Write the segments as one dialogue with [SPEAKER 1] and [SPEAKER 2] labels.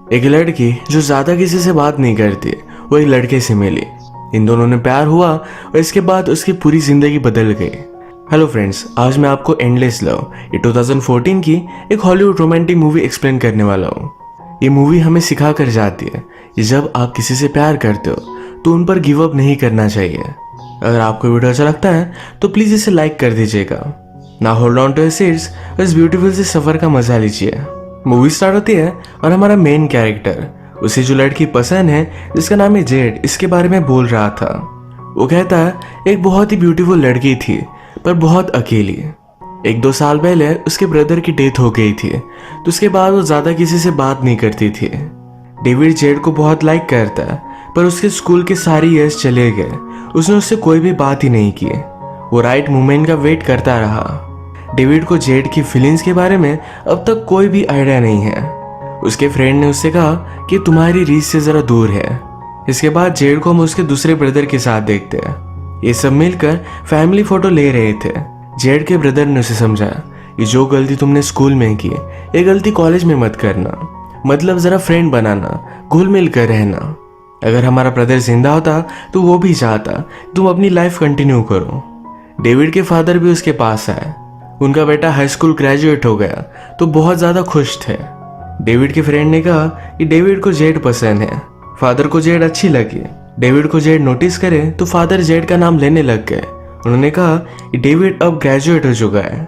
[SPEAKER 1] एक लड़की जो ज्यादा किसी से बात नहीं करती वो एक लड़के से मिली। इन दोनों ने प्यार हुआ और इसके बाद उसकी पूरी जिंदगी बदल गई। हेलो फ्रेंड्स, आज मैं आपको एंडलेस लव ये 2014 की एक हॉलीवुड रोमांटिक मूवी एक्सप्लेन करने वाला हूँ। ये मूवी हमें सिखा कर जाती है कि जब आप किसी से प्यार करते हो तो उन पर गिव अप नहीं करना चाहिए। अगर आपको वीडियो अच्छा लगता है तो प्लीज इसे लाइक कर दीजिएगा। ना hold on to your seats, इस ब्यूटीफुल से सफर का मजा लीजिए। मूवी स्टार्ट होती है और हमारा मेन कैरेक्टर उसे जो लड़की पसंद है जिसका नाम है जेड, इसके बारे में बोल रहा था। वो कहता है एक बहुत ही ब्यूटीफुल लड़की थी पर बहुत अकेली। 1-2 साल पहले उसके ब्रदर की डेथ हो गई थी तो उसके बाद वो ज्यादा किसी से बात नहीं करती थी। डेविड जेड को बहुत लाइक करता है पर उसके स्कूल के सारे ईयर्स चले गए, उसने उससे कोई भी बात ही नहीं की। वो राइट मोमेंट का वेट करता रहा। डेविड को जेड की फीलिंग्स के बारे में अब तक कोई भी आइडिया नहीं है। उसके फ्रेंड ने उससे कहा कि तुम्हारी रीच से जरा दूर है। इसके बाद जेड को हम उसके दूसरे ब्रदर के साथ देखते हैं। ये सब मिलकर फैमिली फोटो ले रहे थे। जेड के ब्रदर ने उसे समझाया कि जो गलती तुमने स्कूल में की ये गलती कॉलेज में मत करना, मतलब जरा फ्रेंड बनाना, घुल मिल कर रहना। अगर हमारा ब्रदर जिंदा होता तो वो भी चाहता तुम अपनी लाइफ कंटिन्यू करो। डेविड के फादर भी उसके पास आए। उनका बेटा हाई स्कूल ग्रेजुएट हो गया तो बहुत ज्यादा खुश थे। डेविड के फ्रेंड ने कहा कि डेविड को जेड पसंद है। फादर को जेड अच्छी लगी। डेविड को जेड नोटिस करे तो फादर जेड का नाम लेने लग गए। उन्होंने कहा कि डेविड अब ग्रेजुएट हो चुका है।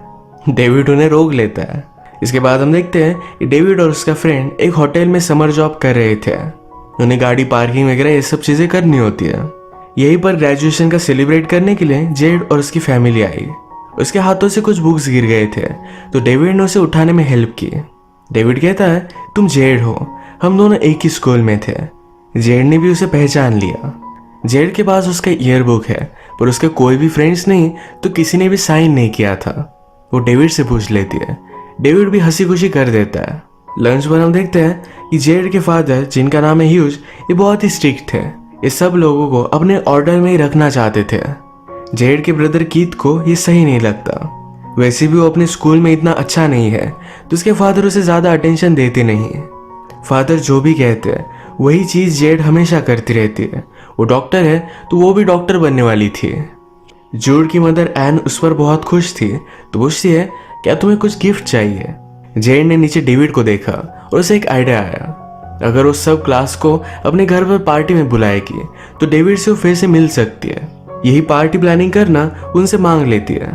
[SPEAKER 1] डेविड उन्हें रोक लेता है। इसके बाद हम देखते हैं कि डेविड और उसका फ्रेंड एक होटल में समर जॉब कर रहे थे। उन्हें गाड़ी पार्किंग वगैरह ये सब चीजें करनी होती है। यहीं पर ग्रेजुएशन का सेलिब्रेट करने के लिए जेड और उसकी फैमिली आई। उसके हाथों से कुछ बुक्स गिर गए थे तो डेविड ने उसे उठाने में हेल्प की। डेविड कहता है तुम जेड हो, हम दोनों एक ही स्कूल में थे। जेड ने भी उसे पहचान लिया। जेड के पास उसका ईयरबुक है पर उसके कोई भी फ्रेंड्स नहीं तो किसी ने भी साइन नहीं किया था। वो डेविड से पूछ लेती है। डेविड भी हंसी खुशी कर देता है। लंच पर हम देखते हैं कि जेड के फादर, जिनका नाम है ह्यूज, ये बहुत ही स्ट्रिक्ट थे। ये सब लोगों को अपने ऑर्डर में ही रखना चाहते थे। जेड के ब्रदर कीथ को ये सही नहीं लगता। वैसे भी वो अपने स्कूल में इतना अच्छा नहीं है तो उसके फादर उसे ज्यादा अटेंशन देते नहीं। फादर जो भी कहते हैं वही चीज जेड हमेशा करती रहती है। वो डॉक्टर है तो वो भी डॉक्टर बनने वाली थी। जूड की मदर एन उस पर बहुत खुश थी तो पूछती है क्या तुम्हें कुछ गिफ्ट चाहिए। जेड ने नीचे डेविड को देखा और उसे एक आइडिया आया। अगर वो सब क्लास को अपने घर पर पार्टी में बुलाएगी तो डेविड से वो फिर से मिल सकती है। यही पार्टी प्लानिंग करना उनसे मांग लेती है।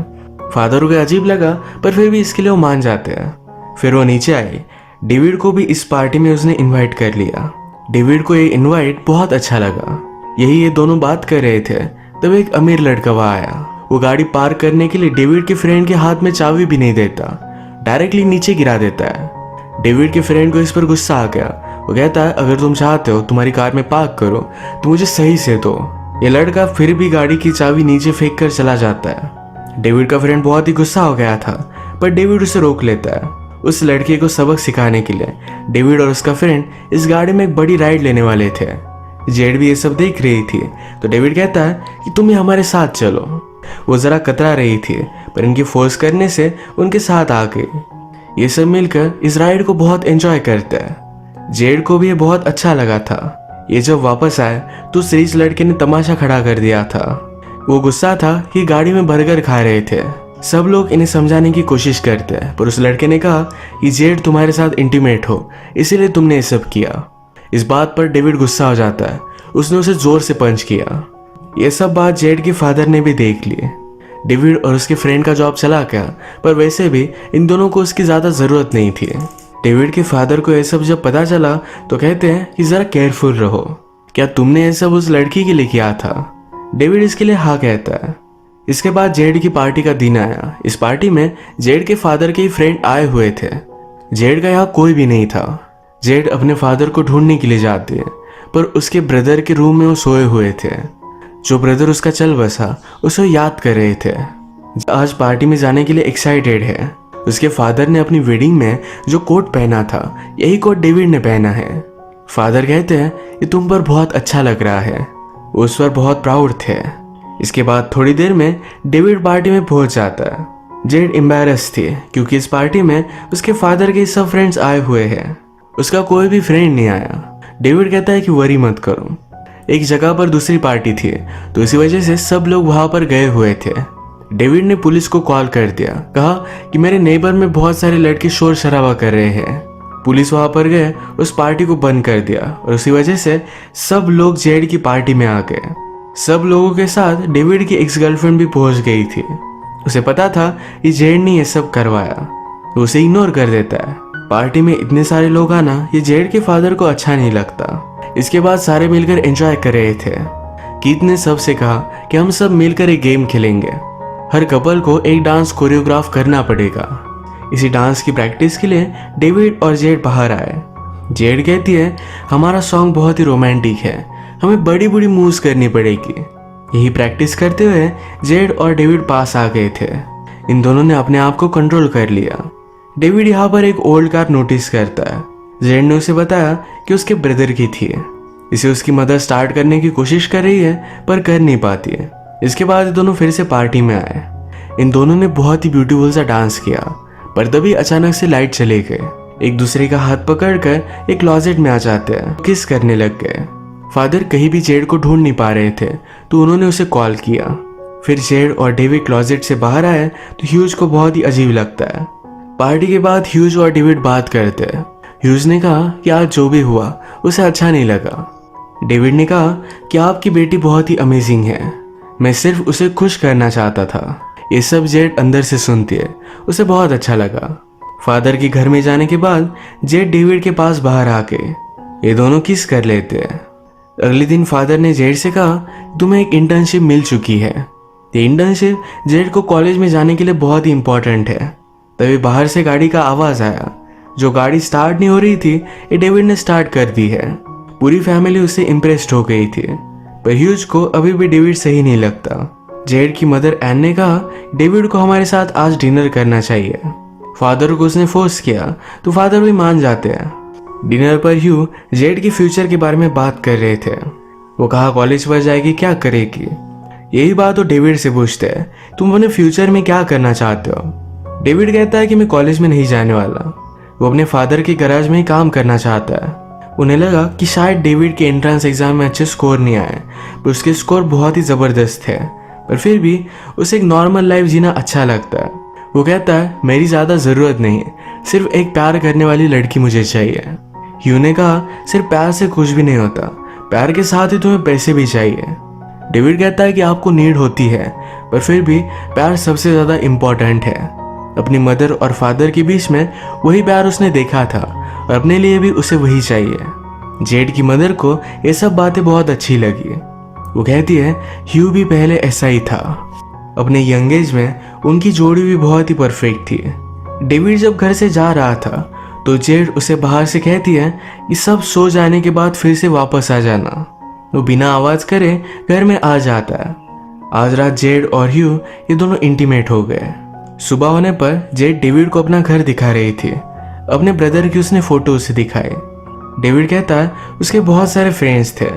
[SPEAKER 1] फादर को अजीब लगा पर फिर भी इसके लिए वो मान जाते हैं। फिर वो नीचे आई। डेविड को भी इस पार्टी में उसने इनवाइट कर लिया। डेविड को ये इनवाइट बहुत अच्छा लगा। यही ये दोनों बात कर रहे थे तब एक अमीर लड़का वहां आया। वो गाड़ी पार्क करने के लिए डेविड के फ्रेंड के हाथ में चाबी भी नहीं देता, डायरेक्टली नीचे गिरा देता है। डेविड के फ्रेंड को इस पर गुस्सा आ गया। वो कहता है अगर तुम चाहते हो तुम्हारी कार में पार्क करो तो मुझे सही से दो। ये लड़का फिर भी गाड़ी की चाबी नीचे फेंक कर चला जाता है। डेविड का फ्रेंड बहुत ही गुस्सा हो गया था पर डेविड उसे रोक लेता है। उस लड़के को सबक सिखाने के लिए डेविड और उसका फ्रेंड इस गाड़ी में एक बड़ी राइड लेने वाले थे। जेड भी ये सब देख रही थी तो डेविड कहता है कि तुम ही हमारे साथ चलो। वो जरा कतरा रही थी पर इनकी फोर्स करने से उनके साथ आ गई। ये सब मिलकर इस राइड को बहुत एंजॉय करते हैं। जेड को भी ये बहुत अच्छा लगा था। ये जब वापस आए तो उस रिच लड़के ने तमाशा खड़ा कर दिया था। वो गुस्सा था कि गाड़ी में बर्गर खा रहे थे। सब लोग इन्हें समझाने की कोशिश करते हैं पर उस लड़के ने कहा कि जेड तुम्हारे साथ इंटीमेट हो इसीलिए तुमने ये सब किया। इस बात पर डेविड गुस्सा हो जाता है। उसने उसे जोर से पंच किया। ये सब बात जेड के फादर ने भी देख ली। डेविड और उसके फ्रेंड का जॉब चला गया पर वैसे भी इन दोनों को उसकी ज्यादा जरूरत नहीं थी। डेविड के फादर को यह सब जब पता चला तो कहते हैं कि जरा केयरफुल रहो। क्या तुमने यह सब उस लड़की के लिए किया था? डेविड इसके लिए हाँ कहता है। इसके बाद जेड की पार्टी का दिन आया। इस पार्टी में जेड के फादर के फ्रेंड आए हुए थे। जेड का यहाँ कोई भी नहीं था। जेड अपने फादर को ढूंढने के लिए जाती है पर उसके ब्रदर के रूम में वो सोए हुए थे। जो ब्रदर उसका चल बसा उसे याद कर रहे थे। आज पार्टी में जाने के लिए एक्साइटेड है। उसके फादर ने अपनी वेडिंग में जो कोट पहना था यही कोट डेविड ने पहना है। फादर कहते हैं कि तुम पर बहुत अच्छा लग रहा है। वो उस पर बहुत प्राउड थे। इसके बाद थोड़ी देर में डेविड पार्टी में पहुंच जाता है। जेड एम्बैरस थी क्योंकि इस पार्टी में उसके फादर के सब फ्रेंड्स आए हुए हैं। उसका कोई भी फ्रेंड नहीं आया। डेविड कहता है कि वरी मत करो। एक जगह पर दूसरी पार्टी थी, तो इसी वजह से सब लोग वहां पर गए हुए थे। डेविड ने पुलिस को कॉल कर दिया, कहा कि मेरे नेबर में बहुत सारे लड़के शोर शराबा कर रहे हैं। पुलिस वहां पर गए, उस पार्टी को बंद कर दिया और उसी वजह से सब लोग जेड की पार्टी में आ गए। सब लोगों के साथ डेविड की एक्स गर्लफ्रेंड भी पहुंच गई थी। उसे पता था कि जेड ने यह सब करवाया, तो उसे इग्नोर कर देता है। पार्टी में इतने सारे लोग आना ये जेड के फादर को अच्छा नहीं लगता। इसके बाद सारे मिलकर एंजॉय कर रहे थे। कीथ ने सबसे कहा कि हम सब मिलकर एक गेम खेलेंगे। हर कपल को एक डांस कोरियोग्राफ करना पड़ेगा। इसी डांस की प्रैक्टिस के लिए डेविड और जेड बाहर आए। जेड कहती है हमारा सॉन्ग बहुत ही रोमांटिक है, हमें बड़ी बड़ी मूव्स करनी पड़ेगी। यही प्रैक्टिस करते हुए जेड और डेविड पास आ गए थे। इन दोनों ने अपने आप को कंट्रोल कर लिया। डेविड यहाँ पर एक ओल्ड कार नोटिस करता है। जेड ने उसे बताया कि उसके ब्रदर की थी। इसे उसकी मदर स्टार्ट करने की कोशिश कर रही है पर कर नहीं पाती है। इसके बाद ये दोनों फिर से पार्टी में आए। इन दोनों ने बहुत ही ब्यूटीफुल सा डांस किया, पर तभी अचानक से लाइट चले गए। एक दूसरे का हाथ पकड़कर एक क्लोजेट में आ जाते हैं, किस करने लग गए। फादर कहीं भी जेड को ढूंढ नहीं पा रहे थे, तो उन्होंने उसे कॉल किया। फिर जेड और डेविड क्लोजेट से बाहर आए तो ह्यूज को बहुत ही अजीब लगता है। पार्टी के बाद ह्यूज और डेविड बात करते हैं। ह्यूज ने कहा कि आज जो भी हुआ उसे अच्छा नहीं लगा। डेविड ने कहा कि आपकी बेटी बहुत ही अमेजिंग है, मैं सिर्फ उसे खुश करना चाहता था। ये सब जेड अंदर से सुनती है, उसे बहुत अच्छा लगा। फादर के घर में जाने के बाद जेड डेविड के पास बाहर आके ये दोनों किस कर लेते हैं। अगले दिन फादर ने जेड से कहा तुम्हें एक इंटर्नशिप मिल चुकी है। ये इंटर्नशिप जेड को कॉलेज में जाने के लिए बहुत ही इंपॉर्टेंट है। तभी बाहर से गाड़ी का आवाज आया। जो गाड़ी स्टार्ट नहीं हो रही थी ये डेविड ने स्टार्ट कर दी है। पूरी फैमिली उससे इम्प्रेस्ड हो गई थी, पर ह्यूज को अभी भी डेविड सही नहीं लगता। जेड की मदर एन ने कहा डेविड को हमारे साथ आज डिनर करना चाहिए। फादर को उसने फोर्स किया तो फादर भी मान जाते हैं। डिनर पर ह्यू जेड के फ्यूचर के बारे में बात कर रहे थे। वो कहा कॉलेज पर जाएगी, क्या करेगी। यही बात वो डेविड से पूछते हैं तुम अपने फ्यूचर में क्या करना चाहते हो। डेविड कहता है कि मैं कॉलेज में नहीं जाने वाला। वो अपने फादर के गैराज में ही काम करना चाहता है। उन्हें लगा कि शायद डेविड के एंट्रेंस एग्जाम में अच्छे स्कोर नहीं आए, पर उसके स्कोर बहुत ही ज़बरदस्त थे। पर फिर भी उसे एक नॉर्मल लाइफ जीना अच्छा लगता है। वो कहता है मेरी ज़्यादा ज़रूरत नहीं, सिर्फ एक प्यार करने वाली लड़की मुझे चाहिए। ह्यू ने कहा सिर्फ प्यार से कुछ भी नहीं होता, प्यार के साथ ही तुम्हें पैसे भी चाहिए। डेविड कहता है कि आपको नीड होती है, पर फिर भी प्यार सबसे ज़्यादा इम्पोर्टेंट है। अपनी मदर और फादर के बीच में वही प्यार उसने देखा था और अपने लिए भी उसे वही चाहिए। जेड की मदर को ये सब बातें बहुत अच्छी लगी। वो कहती है ह्यू भी पहले ऐसा ही था। अपने यंग एज में उनकी जोड़ी भी बहुत ही परफेक्ट थी। डेविड जब घर से जा रहा था तो जेड उसे बाहर से कहती है कि सब सो जाने के बाद फिर से वापस आ जाना। वो बिना आवाज करे घर में आ जाता है। आज रात जेड और ह्यू ये दोनों इंटीमेट हो गए। सुबह होने पर जेड डेविड को अपना घर दिखा रही थी। अपने ब्रदर की उसने फोटो उसे दिखाई। डेविड कहता है उसके बहुत सारे फ्रेंड्स थे।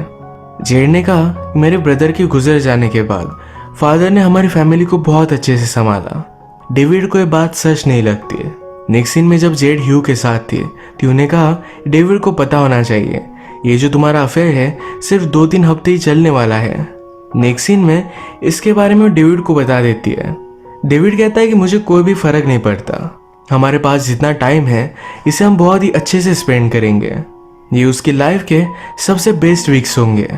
[SPEAKER 1] जेड ने कहा मेरे ब्रदर के गुजर जाने के बाद फादर ने हमारी फैमिली को बहुत अच्छे से संभाला। डेविड को ये बात सच नहीं लगती। नेक्स्ट सीन में जब जेड ह्यू के साथ थी तो उन्हें कहा डेविड को पता होना चाहिए ये जो तुम्हारा अफेयर है सिर्फ 2-3 हफ्ते ही चलने वाला है। नेक्स्ट सीन में इसके बारे में डेविड को बता देती है। डेविड कहता है कि मुझे कोई भी फर्क नहीं पड़ता, हमारे पास जितना टाइम है इसे हम बहुत ही अच्छे से स्पेंड करेंगे। ये उसकी लाइफ के सबसे बेस्ट वीक्स होंगे।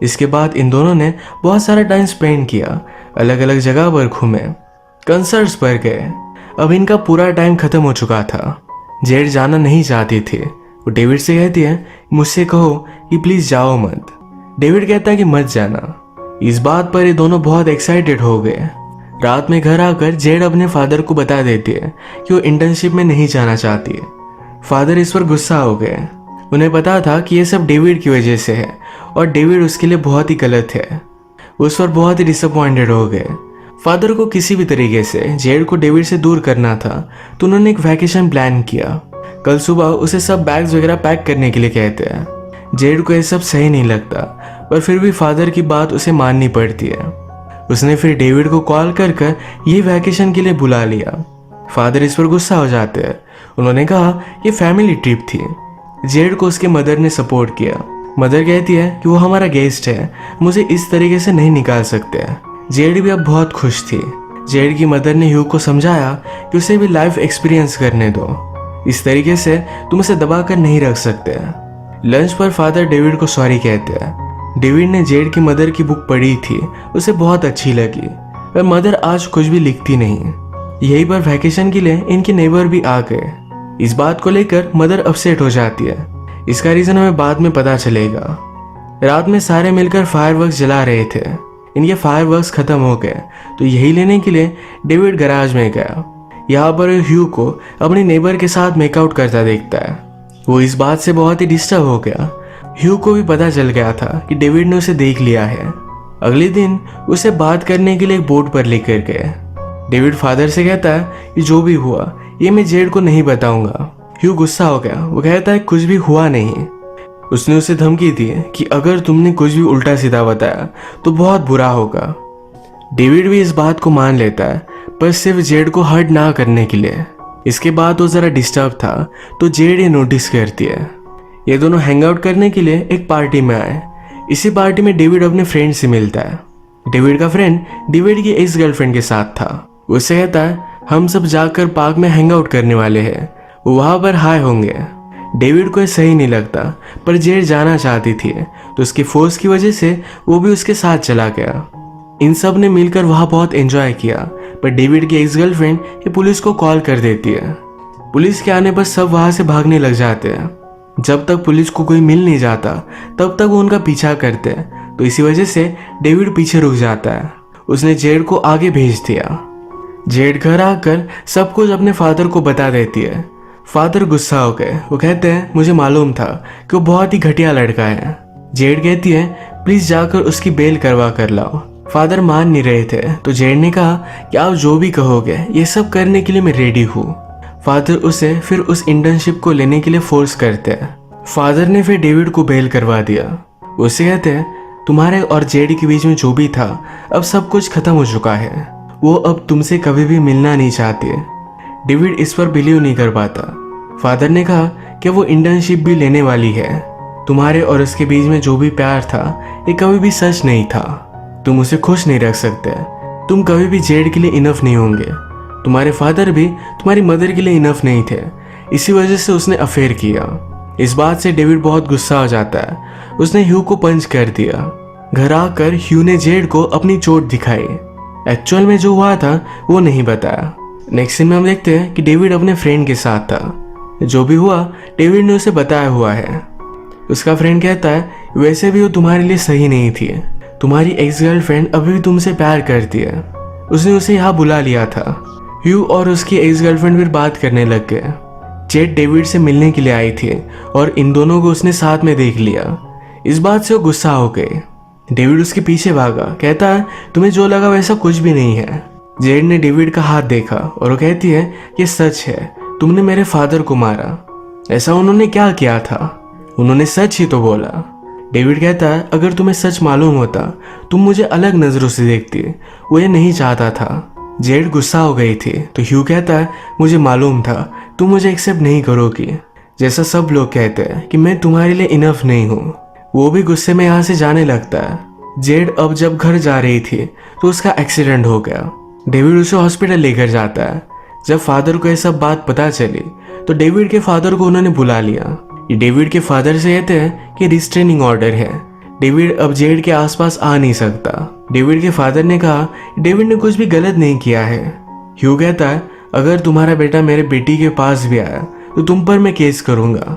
[SPEAKER 1] इसके बाद इन दोनों ने बहुत सारा टाइम स्पेंड किया, अलग अलग जगह पर घूमे, कंसर्ट्स पर गए। अब इनका पूरा टाइम खत्म हो चुका था। जेड जाना नहीं चाहती थी। वो डेविड से कहती है मुझसे कहो कि प्लीज जाओ मत। डेविड कहता है कि मत जाना। इस बात पर ये दोनों बहुत एक्साइटेड हो गए। रात में घर आकर जेड अपने फादर को बता देती है कि वो इंटर्नशिप में नहीं जाना चाहती है। फादर इस पर गुस्सा हो गए। उन्हें पता था कि ये सब डेविड की वजह से है और डेविड उसके लिए बहुत ही गलत है। उस पर बहुत ही डिसअपॉइंटेड हो गए। फादर को किसी भी तरीके से जेड को डेविड से दूर करना था, तो उन्होंने एक वैकेशन प्लान किया। कल सुबह उसे सब बैग्स वगैरह पैक करने के लिए कहते हैं। जेड को ये सब सही नहीं लगता, पर फिर भी फादर की बात उसे माननी पड़ती है। उसने फिर डेविड को कॉल कर ये वैकेशन के लिए बुला लिया। फादर इस पर गुस्सा हो जाते हैं। उन्होंने कहा ये फैमिली ट्रिप थी, जेड को उसके मदर ने सपोर्ट किया। मदर कहती है कि वो हमारा गेस्ट है, मुझे इस तरीके से नहीं निकाल सकते। जेड भी अब बहुत खुश थी। जेड की मदर ने ह्यू को समझाया कि उसे भी लाइफ एक्सपीरियंस करने दो, इस तरीके से तुम उसे दबा कर नहीं रख सकते। लंच पर फादर डेविड को सॉरी कहते हैं। डेविड ने जेड की मदर की बुक पढ़ी थी, उसे बहुत अच्छी लगी, पर मदर आज कुछ भी लिखती नहीं। यही पर वैकेशन के लिए इनके नेबर भी आ गए। इस बात को लेकर मदर अपसेट हो जाती है। इसका रीजन हमें बाद में पता चलेगा। रात में सारे मिलकर फायरवर्क्स जला रहे थे। इनके फायरवर्क्स खत्म हो गए तो यही लेने के लिए डेविड गैराज में गया। यहाँ पर ह्यू को अपनी नेबर के साथ मेकआउट करता देखता है। वो इस बात से बहुत ही डिस्टर्ब हो गया। ह्यू को भी पता चल गया था कि डेविड ने उसे देख लिया है। अगले दिन उसे बात करने के लिए एक बोट पर लेकर गए। डेविड फादर से कहता है कि जो भी हुआ ये मैं जेड को नहीं बताऊंगा। ह्यू गुस्सा हो गया। वो कहता है कुछ भी हुआ नहीं। उसने उसे धमकी दी कि अगर तुमने कुछ भी उल्टा सीधा बताया तो बहुत बुरा होगा। डेविड भी इस बात को मान लेता है, पर सिर्फ जेड को हर्ट ना करने के लिए। इसके बाद वो जरा डिस्टर्ब था तो जेड ये नोटिस करती है। ये दोनों हैंग आउट करने के लिए एक पार्टी में आए। इसी पार्टी में डेविड अपने फ्रेंड से मिलता है। डेविड का फ्रेंड डेविड की एक्स गर्लफ्रेंड के साथ था। उससे कहता है हम सब जाकर पार्क में हैंग आउट करने वाले हैं, वो वहां पर हाई होंगे। डेविड को ये सही नहीं लगता, पर जेड जाना चाहती थी तो उसकी फोर्स की वजह से वो भी उसके साथ चला गया। इन सब ने मिलकर वहां बहुत एंजॉय किया, पर डेविड की एक्स गर्लफ्रेंड ये पुलिस को कॉल कर देती है। पुलिस के आने पर सब वहां से भागने लग जाते हैं। जब तक पुलिस को कोई मिल नहीं जाता तब तक वो उनका पीछा करते हैं, तो इसी वजह से डेविड पीछे रुक जाता है। उसने जेड को आगे भेज दिया। जेड घर आकर सब कुछ अपने फादर को बता देती है। फादर गुस्सा हो गए। वो कहते हैं मुझे मालूम था कि वो बहुत ही घटिया लड़का है। जेड कहती है प्लीज जाकर उसकी बेल करवा कर लाओ। फादर मान नहीं रहे थे तो जेड ने कहा कि आप जो भी कहोगे ये सब करने के लिए मैं रेडी हूँ। फादर उसे फिर उस इंटर्नशिप को लेने के लिए फोर्स करते हैं। फादर ने फिर डेविड को बेल करवा दिया। उससे कहते हैं तुम्हारे और जेड के बीच में जो भी था अब सब कुछ खत्म हो चुका है, वो अब तुमसे कभी भी मिलना नहीं चाहते। डेविड इस पर बिलीव नहीं कर पाता। फादर ने कहा कि वो इंटर्नशिप भी लेने वाली है। तुम्हारे और उसके बीच में जो भी प्यार था ये कभी भी सच नहीं था। तुम उसे खुश नहीं रख सकते। तुम कभी भी जेड के लिए इनफ नहीं होंगे। तुम्हारे फादर भी तुम्हारी मदर के लिए इनफ नहीं थे, इसी वजह से उसने अफेयर किया। इस बात से डेविड बहुत गुस्सा हो जाता है। उसने ह्यू को पंच कर दिया। घर आकर ह्यू ने जेड को अपनी चोट दिखाई। एक्चुअल में जो हुआ था वो नहीं बताया। नेक्स्ट सीन में हम देखते हैं कि डेविड अपने फ्रेंड के साथ था। जो भी हुआ डेविड ने उसे बताया हुआ है। उसका फ्रेंड कहता है वैसे भी वो तुम्हारे लिए सही नहीं थी। तुम्हारी एक्स गर्लफ्रेंड अभी भी तुमसे प्यार करती है। उसने उसे यहाँ बुला लिया था। ह्यू और उसकी एक्स गर्लफ्रेंड फिर बात करने लग गए। जेड डेविड से मिलने के लिए आई थी और इन दोनों को उसने साथ में देख लिया। इस बात से वो गुस्सा हो गए। डेविड उसके पीछे भागा। कहता है तुम्हें जो लगा वैसा कुछ भी नहीं है। जेड ने डेविड का हाथ देखा और वो कहती है ये सच है, तुमने मेरे फादर को मारा। ऐसा उन्होंने क्या किया था? उन्होंने सच ही तो बोला। डेविड कहता है अगर तुम्हें सच मालूम होता तुम मुझे अलग नजरों से देखती। वो ये नहीं चाहता था। जेड गुस्सा हो गई थी तो ह्यू कहता है मुझे मालूम था तुम मुझे एक्सेप्ट नहीं करोगी, जैसा सब लोग कहते हैं कि मैं तुम्हारे लिए इनफ नहीं हूँ। वो भी गुस्से में यहाँ से जाने लगता है। जेड अब जब घर जा रही थी तो उसका एक्सीडेंट हो गया। डेविड उसे हॉस्पिटल लेकर जाता है। जब फादर को यह सब बात पता चली तो डेविड के फादर को उन्होंने बुला लिया। ये डेविड के फादर से कहते हैं कि रिस्ट्रेनिंग ऑर्डर है। डेविड अब जेड के आसपास आ नहीं सकता। डेविड के फादर ने कहा डेविड ने कुछ भी गलत नहीं किया है। ह्यू कहता है अगर तुम्हारा बेटा मेरे बेटी के पास भी आया तो तुम पर मैं केस करूंगा।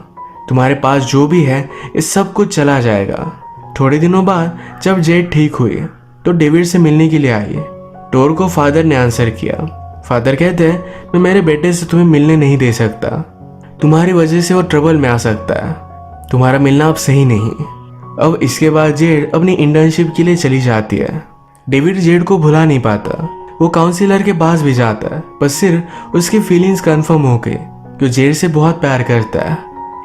[SPEAKER 1] तुम्हारे पास जो भी है इस सब कुछ चला जाएगा। थोड़े दिनों बाद जब जेड ठीक हुई तो डेविड से मिलने के लिए आई। डोर को फादर ने आंसर किया। फादर कहते हैं मैं मेरे बेटे से तुम्हें मिलने नहीं दे सकता। तुम्हारी वजह से वो ट्रबल में आ सकता है। तुम्हारा मिलना अब सही नहीं। अब इसके बाद जेड अपनी इंटर्नशिप के लिए चली जाती है। डेविड जेड को भुला नहीं पाता। वो काउंसिलर के पास भी जाता है, पर सिर्फ उसकी फीलिंग्स कंफर्म हो गई कि जेड से बहुत प्यार करता है।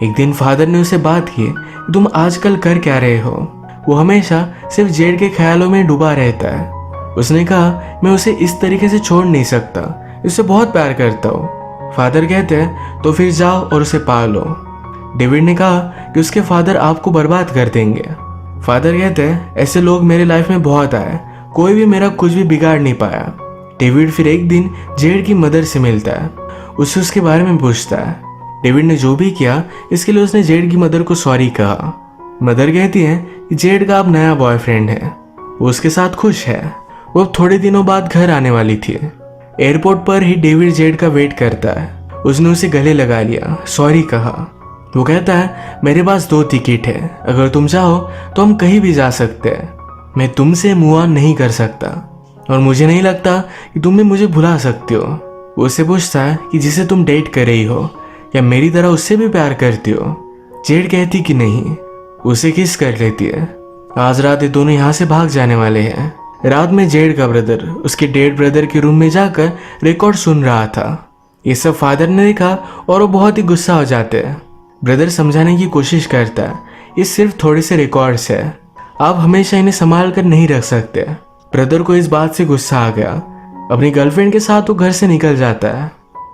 [SPEAKER 1] एक दिन फादर ने उसे बात की तुम आजकल कर क्या रहे हो। वो हमेशा सिर्फ जेड के ख्यालों में डूबा रहता है। उसने कहा मैं उसे इस तरीके से छोड़ नहीं सकता, उससे बहुत प्यार करता हूँ। फादर कहते हैं तो फिर जाओ और उसे पा लो। डेविड ने कहा कि उसके फादर आपको बर्बाद कर देंगे। फादर कहते हैं ऐसे लोग मेरे लाइफ में बहुत आए, कोई भी मेरा कुछ भी बिगाड़ नहीं पाया। डेविड फिर एक दिन जेड की मदर से मिलता है, उससे उसके बारे में पूछता है। डेविड ने जो भी किया इसके लिए उसने जेड की मदर को सॉरी कहा। मदर कहती है कि जेड का अब नया बॉयफ्रेंड है, वो उसके साथ खुश है। वो थोड़े दिनों बाद घर आने वाली थी। एयरपोर्ट पर ही डेविड जेड का वेट करता है। उसने उसे गले लगा लिया, सॉरी कहा। वो कहता है मेरे पास 2 टिकट है, अगर तुम चाहो तो हम कहीं भी जा सकते हैं। मैं तुमसे मूव ऑन नहीं कर सकता और मुझे नहीं लगता कि तुम भी मुझे भुला सकते हो। वो उससे पूछता है कि जिसे तुम डेट कर रही हो या मेरी तरह उससे भी प्यार करती हो। जेड कहती कि नहीं, उसे किस कर लेती है। आज रात ये दोनों यहाँ से भाग जाने वाले हैं। रात में जेड का ब्रदर उसके डेड ब्रदर के रूम में जाकर रिकॉर्ड सुन रहा था। ये सब फादर ने देखा और वो बहुत ही गुस्सा हो जाते हैं। ब्रदर समझाने की कोशिश करता है, ये सिर्फ थोड़े से रिकॉर्ड्स है, आप हमेशा इन्हें संभाल कर नहीं रख सकते। ब्रदर को इस बात से गुस्सा आ गया। अपनी गर्लफ्रेंड के साथ वो घर से निकल जाता है।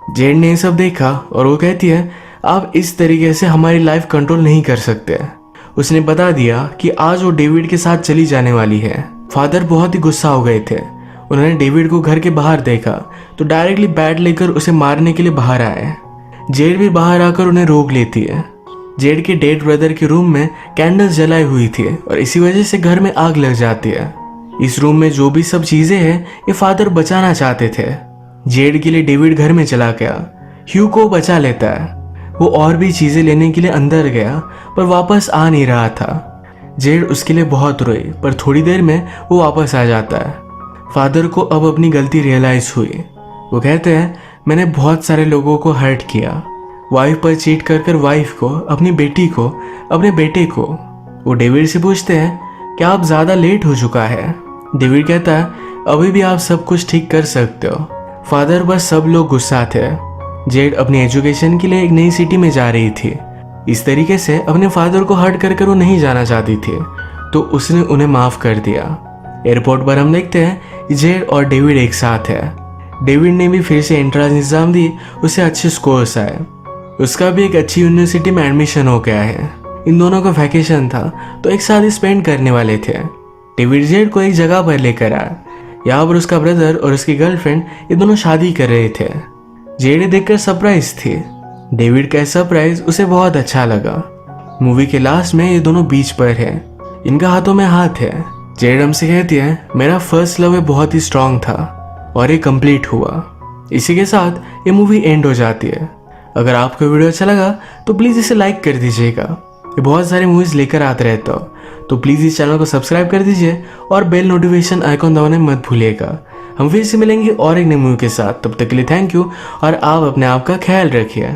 [SPEAKER 1] जेड ने ये सब देखा और वो कहती है आप इस तरीके से हमारी लाइफ कंट्रोल नहीं कर सकते। उसने बता दिया कि आज वो डेविड के साथ चली जाने वाली है। फादर बहुत ही गुस्सा हो गए थे। उन्होंने डेविड को घर के बाहर देखा तो डायरेक्टली बैट लेकर उसे मारने के लिए बाहर आए। जेड भी बाहर आकर उन्हें रोक लेती है। जेड के डेड ब्रदर के रूम में कैंडल्स जलाई हुई थी और इसी वजह से घर में आग लग जाती है। इस रूम में जो भी सब चीजें हैं ये फादर बचाना चाहते थे। जेड के लिए डेविड घर में चला गया, ह्यू को बचा लेता है। वो और भी चीजें लेने के लिए अंदर गया पर वापस आ नहीं रहा था। जेड उसके लिए बहुत रोई पर थोड़ी देर में वो वापस आ जाता है। फादर को अब अपनी गलती रियलाइज हुई। वो कहते हैं मैंने बहुत सारे लोगों को हर्ट किया, वाइफ पर चीट कर कर वाइफ को, अपनी बेटी को, अपने बेटे को। वो डेविड से पूछते हैं क्या आप ज़्यादा लेट हो चुका है। डेविड कहता है अभी भी आप सब कुछ ठीक कर सकते हो। फादर बस सब लोग गुस्सा थे। जेड अपनी एजुकेशन के लिए एक नई सिटी में जा रही थी। इस तरीके से अपने फादर को हर्ट कर वो नहीं जाना चाहती थी, तो उसने उन्हें माफ कर दिया। एयरपोर्ट पर हम देखते हैं जेड और डेविड एक साथ है। डेविड ने भी फिर से एंट्रेंस एग्जाम दी, उसे अच्छे स्कोर्स आए। उसका भी एक अच्छी यूनिवर्सिटी में एडमिशन हो गया है। इन दोनों का वैकेशन था तो एक साथ स्पेंड करने वाले थे। डेविड जेड को एक जगह पर लेकर आया। यहाँ पर उसका ब्रदर और उसकी गर्लफ्रेंड ये दोनों शादी कर रहे थे। जेड देखकर सरप्राइज थी। डेविड का सरप्राइज उसे बहुत अच्छा लगा। मूवी के लास्ट में ये दोनों बीच पर है, इनका हाथों में हाथ है। जेड हमसे कहती है मेरा फर्स्ट लव बहुत ही स्ट्रांग था और ये कंप्लीट हुआ। इसी के साथ ये मूवी एंड हो जाती है। अगर आपको वीडियो अच्छा लगा तो प्लीज़ इसे लाइक कर दीजिएगा। ये बहुत सारे मूवीज़ लेकर आते रहता हो, तो प्लीज़ इस चैनल को सब्सक्राइब कर दीजिए और बेल नोटिफिकेशन आइकॉन दबाने मत भूलिएगा। हम फिर से मिलेंगे और एक नई मूवी के साथ। तब तक के लिए थैंक यू और आप अपने आप का ख्याल रखिए।